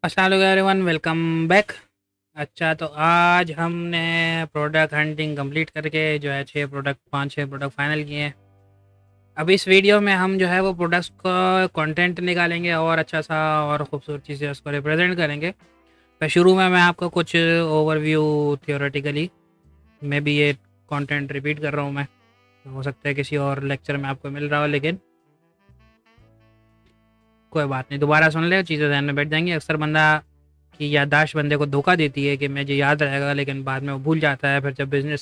अस्सलाम वालेकुम everyone, welcome back. अच्छा, तो आज हमने प्रोडक्ट हंटिंग कंप्लीट करके जो है 5-6 प्रोडक्ट फाइनल किए हैं। अब इस वीडियो में हम जो है वो प्रोडक्ट्स का कंटेंट निकालेंगे और अच्छा सा और ख़ूबसूरती से उसको रिप्रेजेंट करेंगे। तो शुरू में मैं आपको कुछ ओवरव्यू थियोरेटिकली मैं भी ये कंटेंट रिपीट कर रहा हूँ। मैं हो सकता है किसी और लेक्चर में आपको मिल रहा हो, लेकिन कोई बात नहीं, दोबारा सुन ले, चीज़ें ध्यान में बैठ जाएंगी। अक्सर बंदा की याददाश्त बंदे को धोखा देती है कि मुझे याद रहेगा, लेकिन बाद में वो भूल जाता है। फिर जब बिज़नेस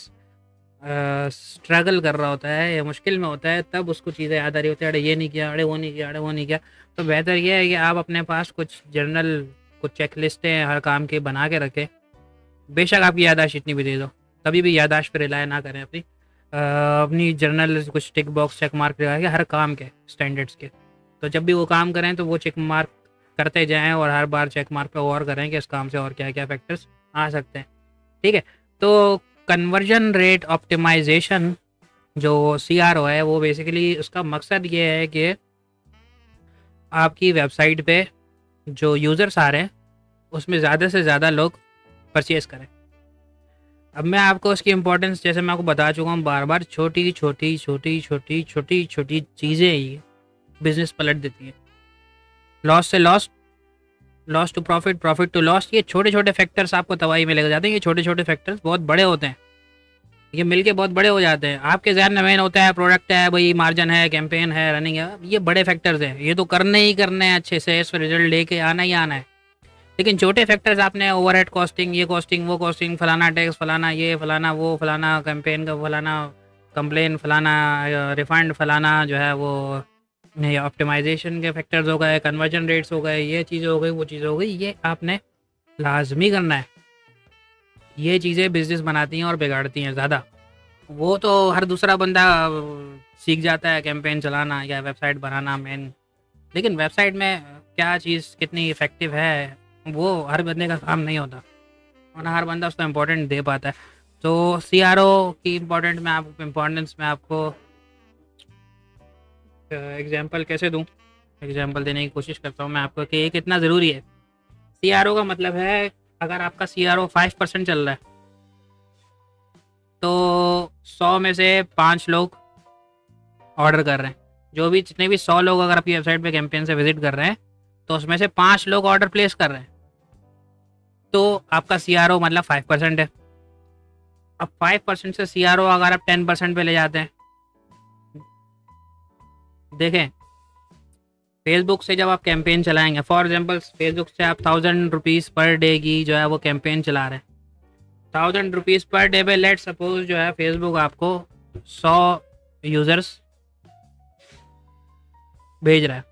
स्ट्रगल कर रहा होता है या मुश्किल में होता है, तब उसको चीज़ें याद आ रही होती है, अरे ये नहीं किया, अरे वो नहीं किया, अरे वो नहीं किया। तो बेहतर ये है कि आप अपने पास कुछ जर्नल, कुछ चेकलिस्टें हर काम की बना के रखें। बेशक आपकी याददाश्त इतनी भी दे दो, कभी भी याददाश्त पर रिलाय ना करें अपनी। अपनी जर्नल कुछ टिक बॉक्स चेक मार्क लगा के हर काम के स्टैंडर्ड्स के। तो जब भी वो काम करें तो वो चेक मार्क करते जाएं और हर बार चेक मार्क पे गौर करें कि इस काम से और क्या क्या फैक्टर्स आ सकते हैं। ठीक है, तो कन्वर्जन रेट ऑप्टिमाइजेशन जो CRO है, वो बेसिकली उसका मकसद ये है कि आपकी वेबसाइट पे जो यूज़र्स आ रहे हैं उसमें ज़्यादा से ज़्यादा लोग परचेज करें। अब मैं आपको उसकी इम्पोर्टेंस, जैसे मैं आपको बता चुका हूँ बार बार, छोटी छोटी छोटी छोटी छोटी छोटी चीज़ें ही बिजनेस पलट देती हैं। लॉस से loss, loss to profit, profit to loss, ये छोटे छोटे फैक्टर्स आपको तबाही में लेकर जाते हैं। ये छोटे छोटे फैक्टर्स बहुत बड़े होते हैं, ये मिलके बहुत बड़े हो जाते हैं। आपके जहन में मेन होता है प्रोडक्ट है भाई, मार्जिन है, कैंपेन है, रनिंग है, ये बड़े फैक्टर्स हैं, ये तो करने ही करने हैं, अच्छे से इस रिजल्ट लेके आना ही आना है। लेकिन छोटे फैक्टर्स आपने ओवरहेड कॉस्टिंग, ये कॉस्टिंग, वो कॉस्टिंग, फलाना टैक्स, फलाना ये, फलाना वो, फलाना कैंपेन का, फलाना कंप्लेन, फलाना रिफंड, फलाना जो है वो ये ऑप्टिमाइजेशन के फैक्टर्स हो गए, कन्वर्जन रेट्स हो गए, ये चीज़ें हो गई, वो चीज़ें हो गई, ये आपने लाजमी करना है। ये चीज़ें बिजनेस बनाती हैं और बिगाड़ती हैं ज़्यादा। वो तो हर दूसरा बंदा सीख जाता है कैंपेन चलाना या वेबसाइट बनाना मेन, लेकिन वेबसाइट में क्या चीज़ कितनी इफ़ेक्टिव है वो हर बंदे का काम नहीं होता, और ना हर बंदा उसको इम्पोर्टेंट दे पाता है। तो CRO की इम्पोर्टेंस मैं आपको एग्जांपल कैसे दूं, एग्जांपल देने की कोशिश करता हूं मैं आपको कि ये कितना ज़रूरी है। CRO का मतलब है, अगर आपका CRO 5% चल रहा है तो 100 में से 5 लोग ऑर्डर कर रहे हैं। जो भी जितने भी 100 लोग अगर आपकी वेबसाइट पे कैंपेन से विजिट कर रहे हैं, तो उसमें से 5 लोग ऑर्डर प्लेस कर रहे हैं, तो आपका CRO मतलब 5% है। अब 5% से CRO अगर आप 10% पे ले जाते हैं, देखें फेसबुक से जब आप कैंपेन चलाएंगे, फॉर एग्जांपल फेसबुक से आप 1000 रुपीज़ पर डे की जो है वो कैंपेन चला रहे हैं। 1000 रुपीज़ पर डे पे लेट सपोज जो है फेसबुक आपको 100 यूज़र्स भेज रहा है।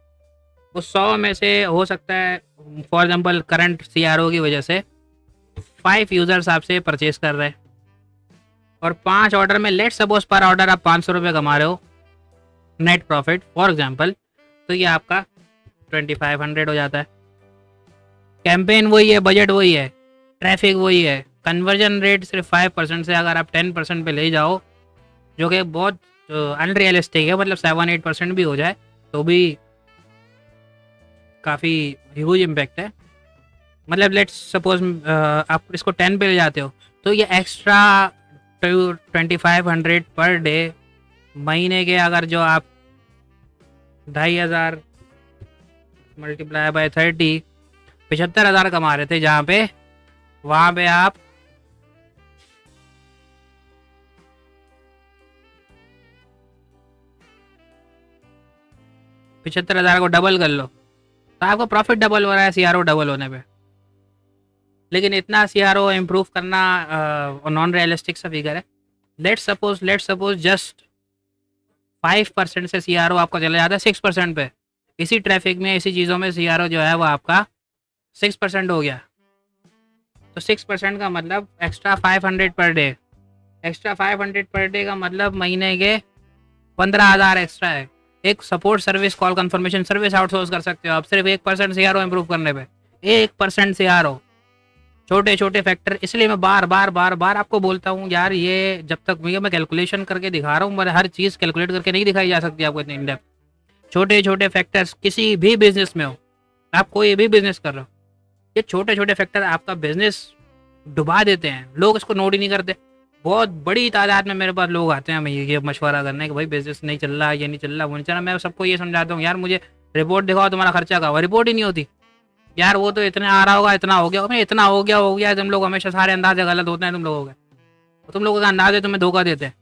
उस 100 में से हो सकता है फॉर एग्जांपल करंट CRO की वजह से 5 यूज़र्स आपसे परचेज कर रहे हैं, और 5 ऑर्डर में लेट सपोज पर ऑर्डर आप 500 रुपये कमा रहे हो नेट प्रॉफिट फॉर एग्जांपल, तो ये आपका 2500 हो जाता है। कैंपेन वही है, बजट वही है, ट्रैफिक वही है, कन्वर्जन रेट सिर्फ 5% से अगर आप 10% पे ले जाओ, जो कि बहुत अनरियलिस्टिक है, मतलब 7-8% भी हो जाए तो भी काफ़ी ह्यूज इम्पैक्ट है। मतलब लेट्स सपोज आप इसको 10 पे ले जाते हो, तो ये एक्स्ट्रा 2500 पर डे महीने के, अगर जो आप 2500 मल्टीप्लाई बाय 30 75,000 कमा रहे थे, जहाँ पे वहाँ पे आप 75,000 को डबल कर लो, तो आपका प्रॉफिट डबल हो रहा है CRO डबल होने पे। लेकिन इतना CRO इम्प्रूव करना नॉन रियलिस्टिक सा फिगर है। लेट्स सपोज जस्ट 5% से CRO आपका चला जाता है 6% पे। इसी ट्रैफिक में, इसी चीज़ों में CRO जो है वो आपका 6% हो गया, तो 6% का मतलब extra 500 per day. Extra 500 per day का मतलब महीने के 15,000 एक्स्ट्रा है। एक support service, call confirmation service outsource कर सकते हो आप सिर्फ 1% CRO इम्प्रूव करने पे। 1% CRO, छोटे छोटे फैक्टर। इसलिए मैं बार बार बार बार आपको बोलता हूँ यार, ये जब तक मैं कैलकुलेशन करके दिखा रहा हूँ, मैं हर चीज़ कैलकुलेट करके नहीं दिखाई जा सकती आपको इतनी इन डेप्थ। छोटे छोटे फैक्टर्स किसी भी बिजनेस में हो, आप कोई भी बिजनेस कर रहे हो, ये छोटे छोटे फैक्टर आपका बिजनेस डुबा देते हैं, लोग इसको नोट ही नहीं करते। बहुत बड़ी तादाद में मेरे पास लोग आते हैं हमें ये मशवरा करने कि भाई बिजनेस नहीं चल रहा, ये नहीं चल रहा, वो नहीं चल रहा। मैं सबको ये समझाता हूँ यार मुझे रिपोर्ट दिखाओ तुम्हारा खर्चा का, रिपोर्ट ही नहीं होती यार। वो तो इतना आ रहा होगा, इतना हो गया, मैं इतना हो गया। तुम लोग हमेशा सारे अंदाजे गलत होते हैं तुम लोगों के, तुम लोगों का अंदाजे तुम्हें धोखा देते हैं।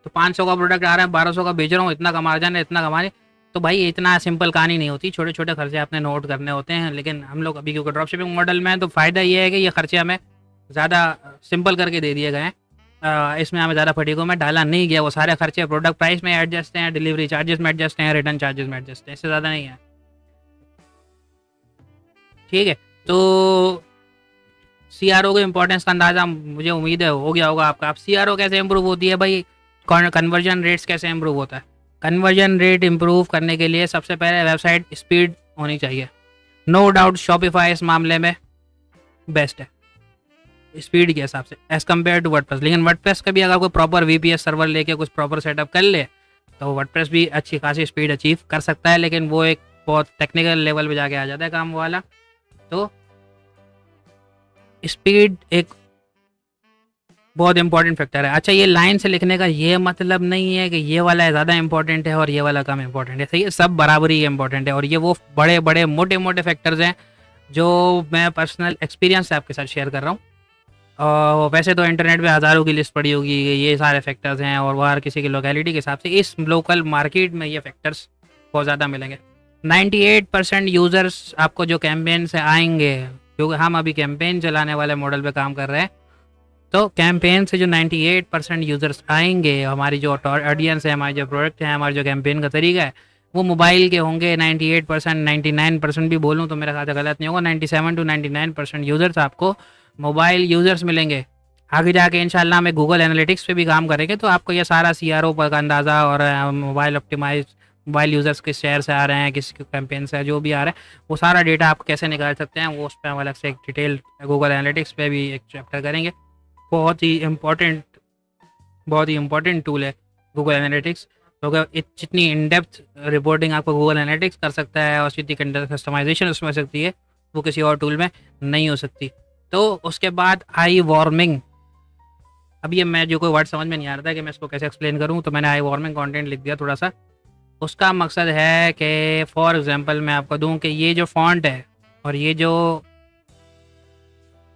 तो 500 का प्रोडक्ट आ रहा है, 1200 का बेच रहा हूँ, इतना कमा जाना, इतना कमा रहे। तो भाई इतना सिंपल कहानी नहीं होती, छोटे छोटे खर्चे आपने नोट करने होते हैं। लेकिन हम लोग अभी क्योंकि ड्रॉप शिपिंग मॉडल में है तो फ़ायदा ये है कि ये खर्चे हमें ज़्यादा सिंपल करके दे दिए गए हैं। इसमें हमें ज़्यादा फटीकों में डाला नहीं गया। वो सारे खर्चे प्रोडक्ट प्राइस में एडजस्ट हैं, डिलीवरी चार्जेस में एडजस्ट हैं, रिटर्न चार्जेस में एडजस्ट हैं, इससे ज़्यादा नहीं है। ठीक है, तो CRO के इंपॉर्टेंस का अंदाज़ा मुझे उम्मीद है हो गया होगा आपका। अब CRO कैसे इंप्रूव होती है भाई, कन्वर्जन रेट्स कैसे इंप्रूव होता है। कन्वर्जन रेट इंप्रूव करने के लिए सबसे पहले वेबसाइट स्पीड होनी चाहिए। नो डाउट शॉपिफाई इस मामले में बेस्ट है स्पीड के हिसाब से एज़ कम्पेयर टू वर्डप्रेस। लेकिन वर्डप्रेस का भी अगर कोई प्रॉपर VPS सर्वर लेके कुछ प्रॉपर सेटअप कर ले तो वर्डप्रेस भी अच्छी खासी स्पीड अचीव कर सकता है। लेकिन वो एक बहुत टेक्निकल लेवल पे जाके आ जाता है काम वाला। तो स्पीड एक बहुत इंपॉर्टेंट फैक्टर है। अच्छा, ये लाइन से लिखने का ये मतलब नहीं है कि ये वाला ज़्यादा इंपॉर्टेंट है और ये वाला कम इंपॉर्टेंट है। सही है, सब बराबरी इंपॉर्टेंट है। और ये वो बड़े बड़े मोटे मोटे फैक्टर्स हैं जो मैं पर्सनल एक्सपीरियंस से आपके साथ शेयर कर रहा हूँ। और वैसे तो इंटरनेट पे हज़ारों की लिस्ट पड़ी होगी, ये सारे फैक्टर्स हैं और वो हर किसी की लोकेलिटी के हिसाब से। इस लोकल मार्केट में ये फैक्टर्स बहुत ज़्यादा मिलेंगे। 98% यूज़र्स आपको जो कैंपेन से आएंगे, क्योंकि हम अभी कैंपेन चलाने वाले मॉडल पे काम कर रहे हैं, तो कैंपेन से जो 98% यूज़र्स आएंगे, हमारी जो ऑडियंस है, हमारे जो प्रोडक्ट है, हमारे जो कैंपेन का तरीका है, वो मोबाइल के होंगे। 98%, 99% भी बोलूँ तो मेरा ख्याल गलत नहीं होगा, 97 to 99% यूज़र्स आपको मोबाइल यूज़र्स मिलेंगे। आगे जाके इंशाल्लाह हमें गूगल एनालिटिक्स पे भी काम करेंगे तो आपको ये सारा CRO पर का अंदाज़ा और मोबाइल ऑप्टिमाइज, मोबाइल यूज़र्स किस शहर से आ रहे हैं, किस कैंपेन से जो भी आ रहा है, वो सारा डेटा आप कैसे निकाल सकते हैं, वो उस पर हम अलग से एक डिटेल गूगल एनालिटिक्स पे भी एक चैप्टर करेंगे। बहुत ही इम्पोर्टेंट टूल है गूगल एनालिटिक्स, क्योंकि जितनी इन डेप्थ रिपोर्टिंग आपको गूगल एनालिटिक्स कर सकता है और जितनी कस्टमाइजेशन उसमें हो सकती है वो किसी और टूल में नहीं हो सकती। तो उसके बाद आई वार्मिंग। अब ये मैं जो कोई वर्ड समझ में नहीं आ रहा था कि मैं इसको कैसे एक्सप्लेन करूँ, तो मैंने आई वार्मिंग कंटेंट लिख दिया थोड़ा सा। उसका मकसद है कि फॉर एग्जांपल मैं आपको दूं कि ये जो फॉन्ट है और ये जो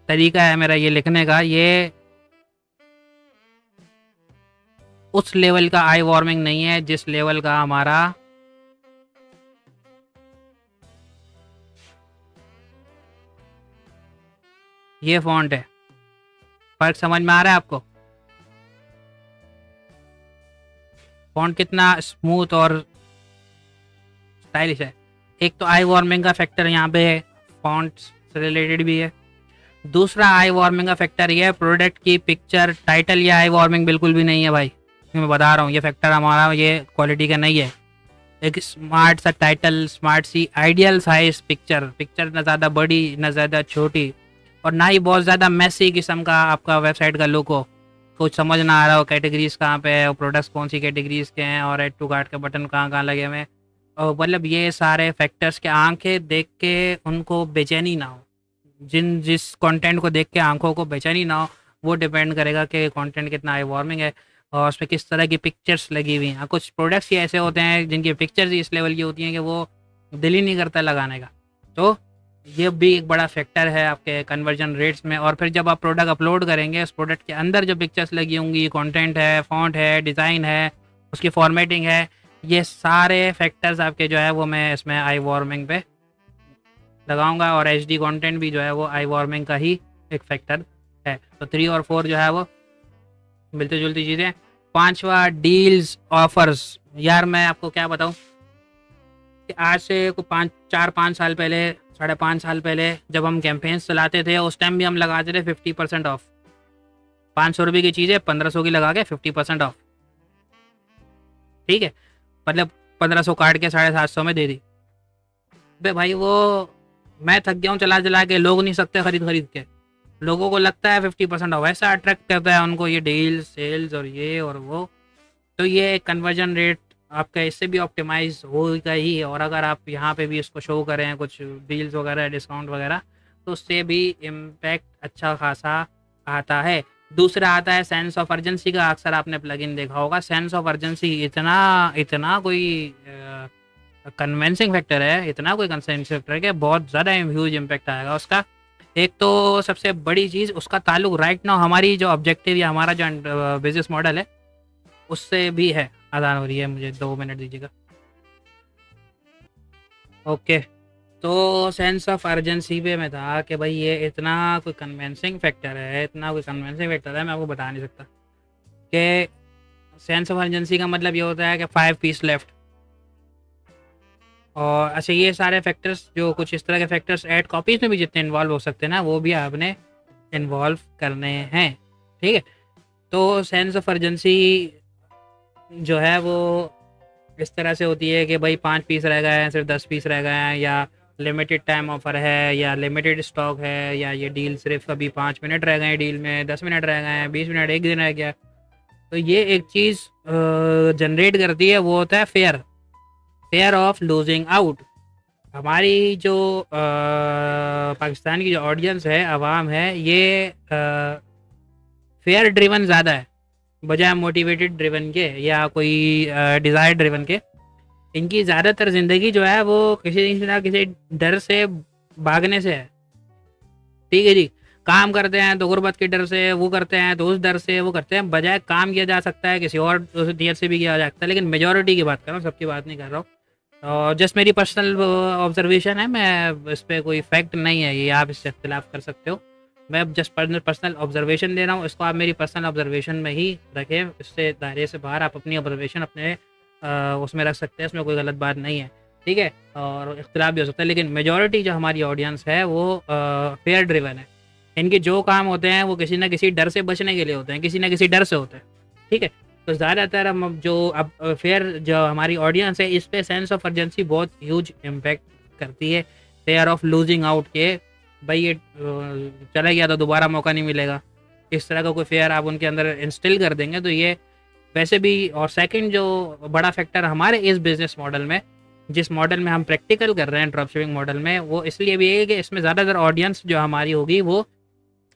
तरीका है मेरा ये लिखने का, ये उस लेवल का आई वार्मिंग नहीं है जिस लेवल का हमारा ये फॉन्ट है। फर्क समझ में आ रहा है आपको? फॉन्ट कितना स्मूथ और स्टाइलिश है। एक तो आई वार्मिंग का फैक्टर यहाँ पे है, फॉन्ट से रिलेटेड भी है। दूसरा आई वार्मिंग का फैक्टर ये है, प्रोडक्ट की पिक्चर टाइटल। ये आई वार्मिंग बिल्कुल भी नहीं है भाई, मैं बता रहा हूँ। ये फैक्टर हमारा ये क्वालिटी का नहीं है। एक स्मार्ट सा टाइटल, स्मार्ट सी आइडियल साइज पिक्चर ना ज़्यादा बड़ी ना ज़्यादा छोटी और ना ही बहुत ज़्यादा मैसी किस्म का आपका वेबसाइट का लुक हो, कुछ समझ ना आ रहा हो कैटेगरीज कहाँ पे है और प्रोडक्ट्स कौन सी कैटेगरीज के हैं और ऐड टू कार्ट के बटन कहाँ कहाँ लगे हुए हैं। और मतलब ये सारे फैक्टर्स के आंखें देख के उनको बेचैनी ना हो, जिस कंटेंट को देख के आंखों को बेचैनी ना हो, वो डिपेंड करेगा कि कंटेंट कितना आई वार्मिंग है और उस पर किस तरह की पिक्चर्स लगी हुई हैं। कुछ प्रोडक्ट्स ही ऐसे होते हैं जिनकी पिक्चर्स ही इस लेवल की होती हैं कि वो दिल ही नहीं करता लगाने का। तो ये भी एक बड़ा फैक्टर है आपके कन्वर्जन रेट्स में। और फिर जब आप प्रोडक्ट अपलोड करेंगे, उस प्रोडक्ट के अंदर जो पिक्चर्स लगी होंगी, कंटेंट है, फॉन्ट है, डिज़ाइन है, उसकी फॉर्मेटिंग है, ये सारे फैक्टर्स आपके जो है वो मैं इसमें आई वार्मिंग पे लगाऊंगा। और HD कंटेंट भी जो है वो आई वार्मिंग का ही एक फैक्टर है। तो 3 और 4 जो है वो मिलती जुलती चीज़ें। 5वां डील्स ऑफर्स। यार मैं आपको क्या बताऊं कि आज से को 4-5 साल पहले, 5.5 साल पहले जब हम कैंपेन्स चलाते थे, उस टाइम भी हम लगाते थे 50% ऑफ। 500 रुपये की चीज़ें 1500 की लगा के 50% ऑफ। ठीक है, मतलब 1500 काट के 750 में दे दी। भाई वो मैं थक गया हूँ चला के, लोग नहीं सकते खरीद के। लोगों को लगता है 50% ऑफ, ऐसा अट्रैक्ट करता है उनको ये डील सेल्स और ये और वो। तो ये कन्वर्जन रेट आपका इससे भी ऑप्टिमाइज होगा ही। और अगर आप यहाँ पे भी इसको शो करें कुछ डील्स वगैरह, डिस्काउंट वगैरह, तो उससे भी इम्पैक्ट अच्छा खासा आता है। दूसरा आता है सेंस ऑफ अर्जेंसी का। अक्सर आपने प्लगइन देखा होगा। सेंस ऑफ अर्जेंसी इतना इतना कोई कन्विंसिंग फैक्टर है, इतना कोई कन्विंसिंग फैक्टर है कि बहुत ज़्यादा ह्यूज इम्पैक्ट आएगा उसका। एक तो सबसे बड़ी चीज़, उसका ताल्लुक राइट नाउ हमारी जो ऑब्जेक्टिव या हमारा जो बिजनेस मॉडल है उससे भी है। आसान हो रही है, मुझे 2 मिनट दीजिएगा। ओके, तो सेंस ऑफ अर्जेंसी पे मैं था कि भाई ये इतना कोई कन्विंसिंग फैक्टर है, इतना कोई कन्विंसिंग फैक्टर है, मैं आपको बता नहीं सकता कि सेंस ऑफ अर्जेंसी का मतलब ये होता है कि 5 पीस लेफ्ट। और अच्छा, ये सारे फैक्टर्स जो कुछ इस तरह के फैक्टर्स ऐड कॉपीज में भी जितने इन्वॉल्व हो सकते हैं ना, वो भी आपने इन्वॉल्व करने हैं। ठीक है, तो सेंस ऑफ अर्जेंसी जो है वो इस तरह से होती है कि भाई 5 पीस रह गए हैं, सिर्फ 10 पीस रह गए हैं, या लिमिटेड टाइम ऑफर है, या लिमिटेड स्टॉक है, या ये डील सिर्फ अभी 5 मिनट रह गए हैं, डील में 10 मिनट रह गए हैं, 20 मिनट, एक दिन रह गया। तो ये एक चीज़ जनरेट करती है, वो होता है फेयर ऑफ लूजिंग आउट। हमारी जो पाकिस्तान की जो ऑडियंस है, आवाम है, ये फेयर ड्रिवन ज़्यादा है बजाय मोटिवेटेड ड्रिवन के या कोई डिज़ायर ड्रिवन के। इनकी ज़्यादातर ज़िंदगी जो है वो किसी ना किसी डर से भागने से है। ठीक है जी, काम करते हैं तो गुर्बत के डर से, वो करते हैं तो उस डर से वो करते हैं, बजाय काम किया जा सकता है किसी और नियत से भी किया जा सकता है। लेकिन मेजॉरिटी की बात कर रहा हूँ, सबकी बात नहीं कर रहा हूँ। और जस्ट मेरी पर्सनल ऑब्जर्वेशन है, मैं इस पर कोई फैक्ट नहीं है, ये आप इससे इख्तिलाफ कर सकते हो। मैं जस्ट पर्सनल ऑब्जर्वेशन दे रहा हूँ, इसको आप मेरी पर्सनल ऑब्जर्वेशन में ही रखें। इससे दायरे से बाहर आप अपनी ऑब्जर्वेशन अपने उसमें रख सकते हैं, इसमें कोई गलत बात नहीं है। ठीक है, और इख्तिलाफ भी हो सकता है, लेकिन मेजॉरिटी जो हमारी ऑडियंस है वो फेयर ड्रिवन है। इनके जो काम होते हैं वो किसी ना किसी डर से बचने के लिए होते हैं, किसी ना किसी डर से होते हैं। ठीक है, तो ज़्यादातर हम जो अब फेयर जो हमारी ऑडियंस है, इस पे सेंस ऑफ अर्जेंसी बहुत ह्यूज इम्पैक्ट करती है। फेयर ऑफ लूजिंग आउट के, भाई ये चला गया तो दोबारा मौका नहीं मिलेगा, इस तरह का कोई फेयर आप उनके अंदर इंस्टिल कर देंगे तो ये वैसे भी। और सेकंड जो बड़ा फैक्टर हमारे इस बिज़नेस मॉडल में, जिस मॉडल में हम प्रैक्टिकल कर रहे हैं ड्रॉपशिपिंग मॉडल में, वो इसलिए भी है कि इसमें ज़्यादातर ऑडियंस जो हमारी होगी वो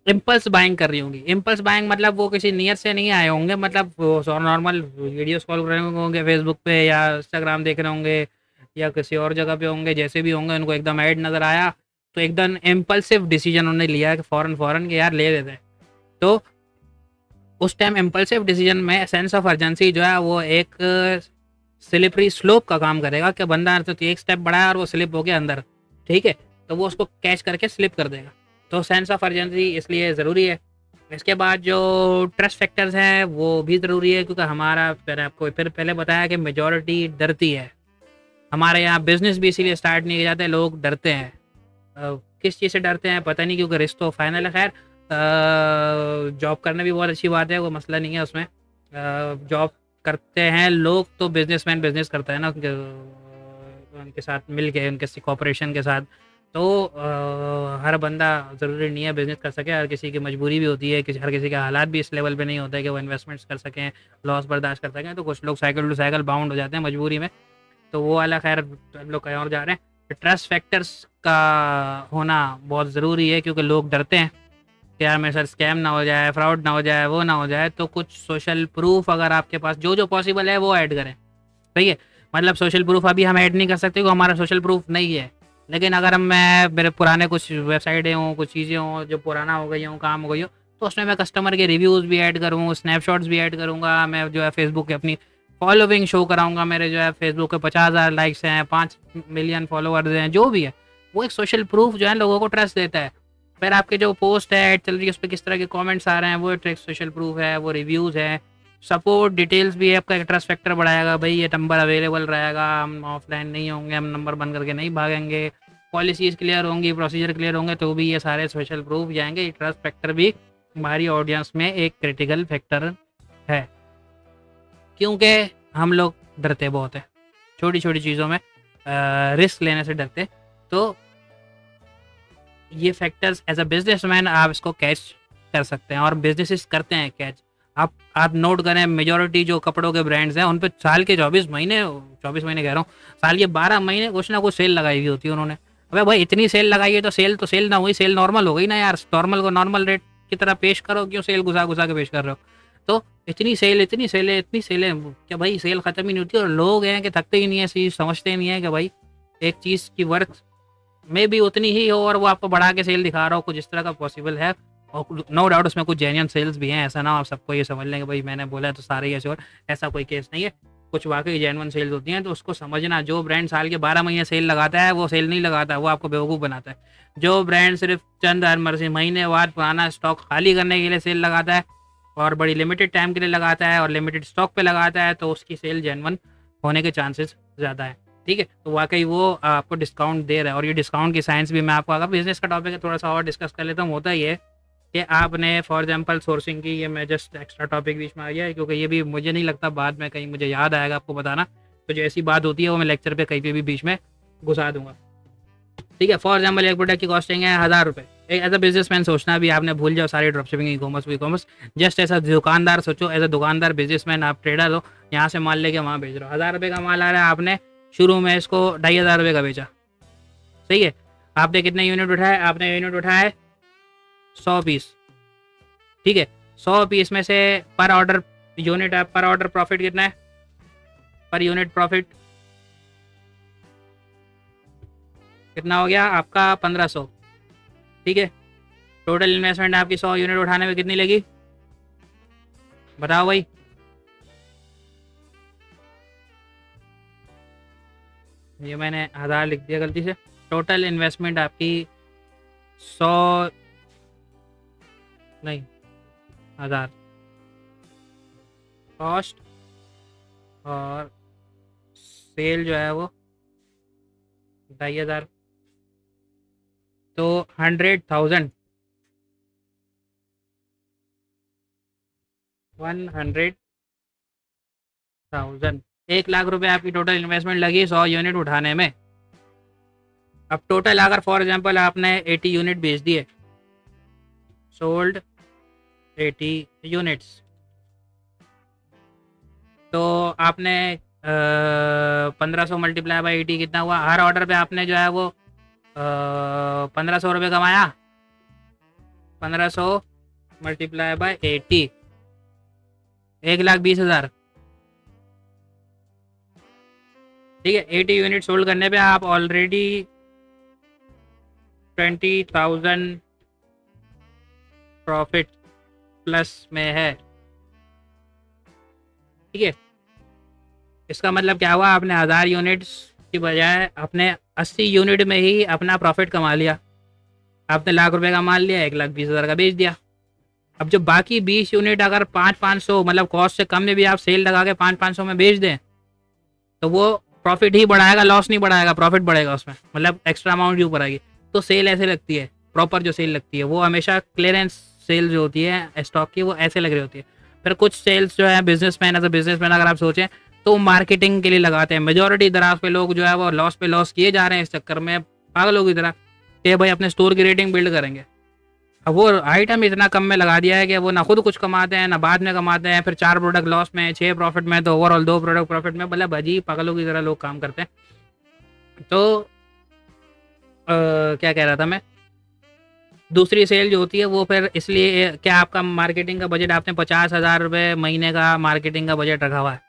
इम्पल्स बाइंग कर रही होंगी। इम्पल्स बाइंग मतलब वो किसी नियत से नहीं आए होंगे, मतलब वो नॉर्मल वीडियोस कॉल कर रहे होंगे फेसबुक पे या इंस्टाग्राम देख रहे होंगे या किसी और जगह पे होंगे, जैसे भी होंगे, उनको एकदम ऐड नज़र आया तो एकदम इम्पल्सिव डिसीजन उन्होंने लिया कि फ़ौरन के यार ले लेते हैं। तो उस टाइम इम्पल्सिव डिसीजन में सेंस ऑफ अर्जेंसी जो है वो एक स्लिपरी स्लोप का काम करेगा कि बंदा तो एक स्टेप बढ़ाया और वो स्लिप हो गया अंदर। ठीक है, तो वो उसको कैच करके स्लिप कर देगा। तो सेंस ऑफ अर्जेंसी इसलिए ज़रूरी है। इसके बाद जो ट्रस्ट फैक्टर्स हैं वो भी ज़रूरी है, क्योंकि हमारा, मैंने आपको फिर पहले बताया कि मेजॉरिटी डरती है। हमारे यहाँ बिजनेस भी इसीलिए स्टार्ट नहीं किए जाते, लोग डरते हैं। किस चीज़ से डरते हैं पता नहीं, क्योंकि रिस्क तो फाइनल है। खैर, जॉब करना भी बहुत अच्छी बात है, वो मसला नहीं है उसमें। जॉब करते हैं लोग तो बिजनेसमैन बिजनेस करता है ना, उनके साथ मिल के, उनके कॉपरेशन के साथ। तो हर बंदा ज़रूरी नहीं है बिज़नेस कर सके, हर किसी की मजबूरी भी होती है, हर किसी के हालात भी इस लेवल पे नहीं होते हैं कि वो इन्वेस्टमेंट्स कर सकें, लॉस बर्दाश्त कर सकें। तो कुछ लोग साइकिल टू साइकिल बाउंड हो जाते हैं मजबूरी में, तो वो वाला खैर हम लोग कहीं और जा रहे हैं। ट्रस्ट फैक्टर्स का होना बहुत ज़रूरी है, क्योंकि लोग डरते हैं कि यार मेरे साथ स्कैम ना हो जाए, फ्रॉड ना हो जाए, वो ना हो जाए। तो कुछ सोशल प्रूफ अगर आपके पास जो पॉसिबल है वो ऐड करें। ठीक है, मतलब सोशल प्रूफ अभी हम ऐड नहीं कर सकते क्योंकि हमारा सोशल प्रूफ नहीं है, लेकिन अगर मैं मेरे पुराने कुछ वेबसाइटें हों, कुछ चीज़ें हों जो पुराना हो गई हों, काम हो गई हो, तो उसमें मैं कस्टमर के रिव्यूज़ भी ऐड करूँ, स्नैपशॉट्स भी ऐड करूँगा। मैं जो है फेसबुक की अपनी फॉलोइंग शो कराऊँगा, मेरे जो है फेसबुक पे 50,000 लाइक्स हैं, 5 मिलियन फॉलोअर्स हैं, जो भी है वो एक सोशल प्रूफ जो है लोगों को ट्रस्ट देता है। फिर आपके जो पोस्ट है ऐड चल रही है उस पर किस तरह के कमेंट्स आ रहे हैं, वो एक सोशल प्रूफ है, वो रिव्यूज़ है। सपोर्ट डिटेल्स भी आपका एक ट्रस्ट फैक्टर बढ़ाएगा, भाई ये नंबर अवेलेबल रहेगा, हम ऑफलाइन नहीं होंगे, हम नंबर बंद करके नहीं भागेंगे, पॉलिसीज़ क्लियर होंगी, प्रोसीजर क्लियर होंगे, तो भी ये सारे सोशल प्रूफ जाएंगे। ये ट्रस्ट फैक्टर भी हमारी ऑडियंस में एक क्रिटिकल फैक्टर है, क्योंकि हम लोग डरते बहुत है छोटी छोटी चीज़ों में, रिस्क लेने से डरते। तो ये फैक्टर्स एज अ बिजनेसमैन आप इसको कैच कर सकते हैं, और बिजनेसेस करते हैं कैच। आप नोट करें, मेजॉरिटी जो कपड़ों के ब्रांड्स हैं उन पे साल के 24 महीने कह रहा हूँ, साल के 12 महीने कुछ ना कुछ सेल लगाई हुई होती है उन्होंने। अबे भाई इतनी सेल लगाई है तो सेल ना हुई, सेल नॉर्मल हो गई ना यार, नॉर्मल को नॉर्मल रेट की तरह पेश करो, क्यों सेल घुसा घुसा के पेश कर रहे हो? तो इतनी सेल, इतनी सेलें, इतनी सेलें, क्या भाई सेल खत्म ही नहीं होती? और लोग हैं कि थकते ही नहीं है, चीज समझते ही नहीं है कि भाई एक चीज़ की वर्थ में भी उतनी ही हो और वो आपको बढ़ा के सेल दिखा रहा हो, कुछ इस तरह का पॉसिबल है। और नो डाउट उसमें कुछ जेन्युइन सेल्स भी हैं, ऐसा ना हो आप सबको ये समझ लें कि भाई मैंने बोला है तो सारे ही ऐसे, और ऐसा कोई केस नहीं है। कुछ वाकई जेन्युइन सेल्स होती हैं, तो उसको समझना। जो ब्रांड साल के 12 महीने सेल लगाता है वो सेल नहीं लगाता, वो आपको बेवकूफ़ बनाता है। जो ब्रांड सिर्फ चंद महीने बाद पुराना स्टॉक खाली करने के लिए सेल लगाता है और बड़ी लिमिटेड टाइम के लिए लगाता है और लिमिटेड स्टॉक पे लगाता है, तो उसकी सेल जेन्युइन होने के चांसेस ज़्यादा है। ठीक है, तो वाकई वो आपको डिस्काउंट दे रहा है। और ये डिस्काउंट की साइंस भी मैं आपको, अगर बिजनेस का टॉपिक है थोड़ा सा और डिस्कस कर लेता हूँ। होता ही है कि आपने फॉर एग्जांपल सोर्सिंग की, ये मैं जस्ट एक्स्ट्रा टॉपिक बीच में आ गया है क्योंकि ये भी मुझे नहीं लगता बाद में कहीं मुझे याद आएगा आपको बताना, तो जो ऐसी बात होती है वो मैं लेक्चर पे कहीं पे भी बीच में घुसा दूंगा। ठीक है, फॉर एग्जाम्पल एक प्रोडक्ट की कॉस्टिंग है 1000 रुपये। एक एज अ बिजनेसमैन सोचना भी आपने भूल जाओ सारी drop shipping, e commerce. Just ऐसा दुकानदार सोचो, एज अ दुकानदार बिजनेसमैन आप ट्रेडर हो, यहाँ से माल लेके वहाँ बेच रहे हो, 1000 रुपये का माल आ रहा है, आपने शुरू में इसको 2500 रुपये का बेचा। सही है, आपने कितने यूनिट उठाए? आपने यूनिट उठाए 100 पीस। ठीक है, 100 पीस में से पर ऑर्डर यूनिट, पर ऑर्डर प्रॉफिट कितना है? पर यूनिट प्रॉफिट कितना हो गया आपका? 1500। ठीक है, टोटल इन्वेस्टमेंट आपकी 100 यूनिट उठाने में कितनी लगी? बताओ भाई। ये मैंने 1000 लिख दिया गलती से। टोटल इन्वेस्टमेंट आपकी 100 नहीं 1000 कॉस्ट और सेल जो है वो 2500, तो 100,000 1,00,000 आपकी टोटल इन्वेस्टमेंट लगी 100 यूनिट उठाने में। अब टोटल अगर फॉर एग्जांपल आपने 80 यूनिट बेच दिए, सोल्ड 80 यूनिट्स, तो आपने 1500 मल्टीप्लाई बाई 80 कितना हुआ? हर ऑर्डर पे आपने जो है वो 1500 रुपये कमाया। 1500 मल्टीप्लाई बाई 80, 1,20,000। ठीक है, 80 यूनिट सोल्ड करने पे आप ऑलरेडी 20,000 प्रॉफिट प्लस में है। ठीक है, इसका मतलब क्या हुआ? आपने 1000 यूनिट्स की बजाय अपने 80 यूनिट में ही अपना प्रॉफिट कमा लिया। आपने ₹1,00,000 का माल लिया, 1,20,000 का बेच दिया। अब जो बाकी 20 यूनिट अगर 500 मतलब कॉस्ट से कम में भी आप सेल लगा के 500 में बेच दें, तो वो प्रॉफिट ही बढ़ाएगा, लॉस नहीं बढ़ाएगा, प्रॉफिट बढ़ेगा उसमें, मतलब एक्स्ट्रा अमाउंट भी ऊपर आएगी। तो सेल ऐसे लगती है, प्रॉपर जो सेल लगती है वो हमेशा क्लियरेंस सेल जो होती है स्टॉक की, वो ऐसे लग रही होती है। फिर कुछ सेल्स जो है बिजनेसमैन, एज अ बिजनेसमैन अगर आप सोचें तो मार्केटिंग के लिए लगाते हैं। मेजोरिटी दराज पे लोग जो है वो लॉस पे लॉस किए जा रहे हैं इस चक्कर में पागलों की तरह कि भाई अपने स्टोर की रेटिंग बिल्ड करेंगे। अब वो आइटम इतना कम में लगा दिया है कि वो ना खुद कुछ कमाते हैं ना बाद में कमाते हैं। फिर 4 प्रोडक्ट लॉस में, 6 प्रॉफिट में, तो ओवरऑल 2 प्रोडक्ट प्रॉफिट में, मतलब अजीब पागलों की तरह लोग काम करते हैं। तो क्या कह रहा था मैं, दूसरी सेल जो होती है वो फिर इसलिए, क्या आपका मार्केटिंग का बजट, आपने 50,000 रुपये महीने का मार्केटिंग का बजट रखा हुआ है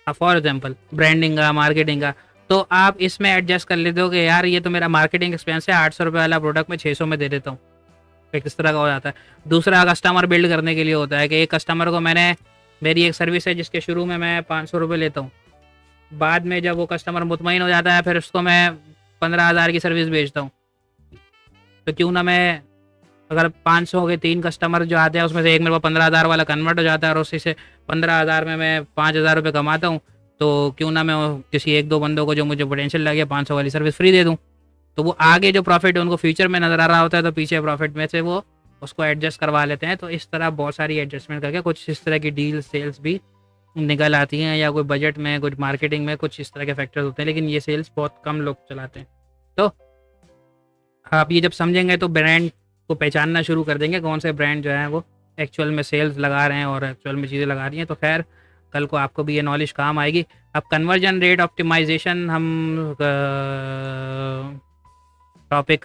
फॉर एग्जाम्पल, ब्रांडिंग का, मार्केटिंग का, तो आप इसमें एडजस्ट कर लेते हो कि यार ये तो मेरा मार्केटिंग एक्सपेंस है, 800 रुपये वाला प्रोडक्ट में 600 में दे देता हूँ। एक इस तरह का हो जाता है। दूसरा कस्टमर बिल्ड करने के लिए होता है कि एक कस्टमर को मैंने, मेरी एक सर्विस है जिसके शुरू में मैं 500 रुपये लेता हूँ, बाद में जब वो कस्टमर मुतमईन हो जाता है फिर उसको मैं 15,000 की सर्विस बेचता हूँ। तो क्यों ना मैं, अगर 500 के 3 कस्टमर जो आते हैं उसमें से एक मेरे को 15,000 वाला कन्वर्ट हो जाता है और उसी से 15,000 में मैं 5,000 रुपये कमाता हूँ, तो क्यों ना मैं किसी 1-2 बंदों को जो मुझे पोटेंशियल लगे 500 वाली सर्विस फ्री दे दूँ। तो वो आगे जो प्रॉफिट है उनको फ्यूचर में नज़र आ रहा होता है, तो पीछे प्रॉफिट में से वो उसको एडजस्ट करवा लेते हैं। तो इस तरह बहुत सारी एडजस्टमेंट करके कुछ इस तरह की डील सेल्स भी निकल आती हैं, या कोई बजट में, कुछ मार्केटिंग में, कुछ इस तरह के फैक्टर्स होते हैं, लेकिन ये सेल्स बहुत कम लोग चलाते हैं। तो आप ये जब समझेंगे तो ब्रांड को पहचानना शुरू कर देंगे, कौन से ब्रांड जो है वो एक्चुअल में सेल्स लगा रहे हैं और एक्चुअल में चीज़ें लगा रही हैं। तो खैर कल को आपको भी ये नॉलेज काम आएगी। अब कन्वर्जन रेट ऑप्टिमाइजेशन हम टॉपिक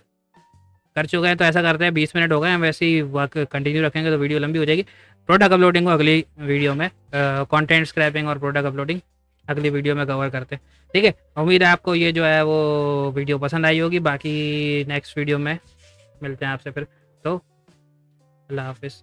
कर चुके हैं। तो ऐसा करते हैं, 20 मिनट हो गए हैं, वैसे ही वर्क कंटिन्यू रखेंगे तो वीडियो लंबी हो जाएगी। प्रोडक्ट अपलोडिंग को अगली वीडियो में, कंटेंट स्क्रैपिंग और प्रोडक्ट अपलोडिंग अगली वीडियो में कवर करते हैं, ठीक है। उम्मीद है आपको ये जो है वो वीडियो पसंद आई होगी। बाकी नेक्स्ट वीडियो में मिलते हैं आपसे फिर, तो अल्लाह हाफिज़।